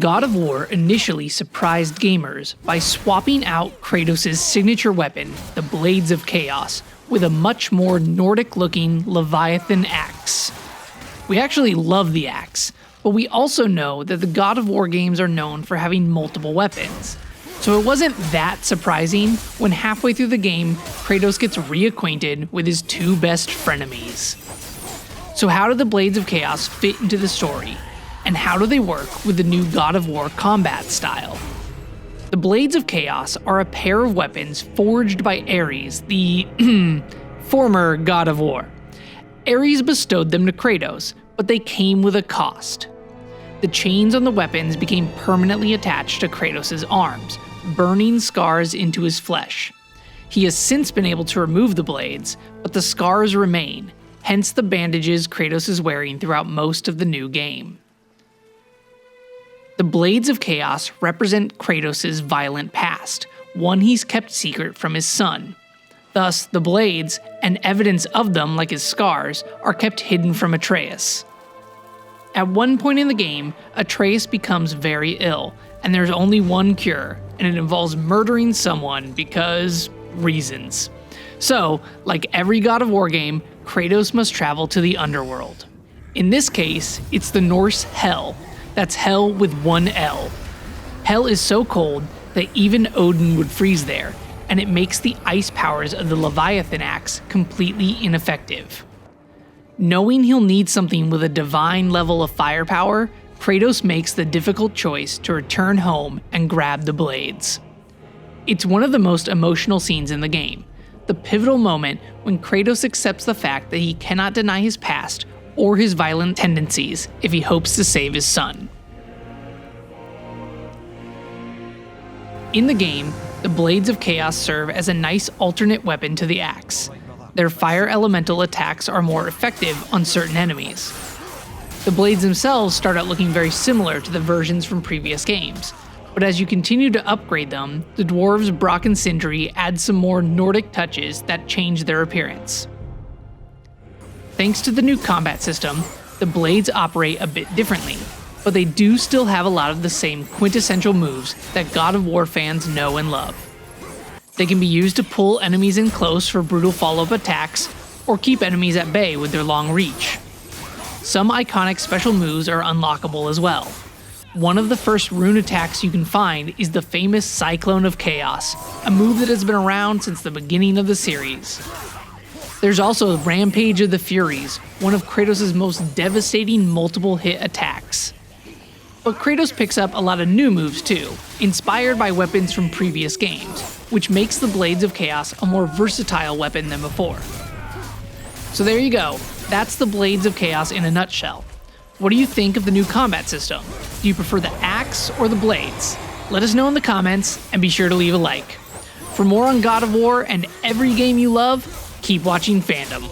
God of War initially surprised gamers by swapping out Kratos' signature weapon, the Blades of Chaos, with a much more Nordic-looking Leviathan axe. We actually love the axe, but we also know that the God of War games are known for having multiple weapons. So it wasn't that surprising when halfway through the game, Kratos gets reacquainted with his two best frenemies. So how do the Blades of Chaos fit into the story? And how do they work with the new God of War combat style? The Blades of Chaos are a pair of weapons forged by Ares, the former God of War. Ares bestowed them to Kratos, but they came with a cost. The chains on the weapons became permanently attached to Kratos' arms, burning scars into his flesh. He has since been able to remove the blades, but the scars remain, hence the bandages Kratos is wearing throughout most of the new game. The Blades of Chaos represent Kratos' violent past, one he's kept secret from his son. Thus, the blades, and evidence of them like his scars, are kept hidden from Atreus. At one point in the game, Atreus becomes very ill, and there's only one cure, and it involves murdering someone because reasons. So, like every God of War game, Kratos must travel to the underworld. In this case, it's the Norse Hell. That's hell with one L. Hell is so cold that even Odin would freeze there, and it makes the ice powers of the Leviathan axe completely ineffective. Knowing he'll need something with a divine level of firepower, Kratos makes the difficult choice to return home and grab the blades. It's one of the most emotional scenes in the game, the pivotal moment when Kratos accepts the fact that he cannot deny his past or his violent tendencies if he hopes to save his son. In the game, the Blades of Chaos serve as a nice alternate weapon to the axe. Their fire elemental attacks are more effective on certain enemies. The blades themselves start out looking very similar to the versions from previous games, but as you continue to upgrade them, the dwarves Brock and Sindri add some more Nordic touches that change their appearance. Thanks to the new combat system, the blades operate a bit differently, but they do still have a lot of the same quintessential moves that God of War fans know and love. They can be used to pull enemies in close for brutal follow-up attacks, or keep enemies at bay with their long reach. Some iconic special moves are unlockable as well. One of the first rune attacks you can find is the famous Cyclone of Chaos, a move that has been around since the beginning of the series. There's also Rampage of the Furies, one of Kratos' most devastating multiple hit attacks. But Kratos picks up a lot of new moves too, inspired by weapons from previous games, which makes the Blades of Chaos a more versatile weapon than before. So there you go, that's the Blades of Chaos in a nutshell. What do you think of the new combat system? Do you prefer the axe or the blades? Let us know in the comments, and be sure to leave a like. For more on God of War and every game you love, keep watching FANDOM.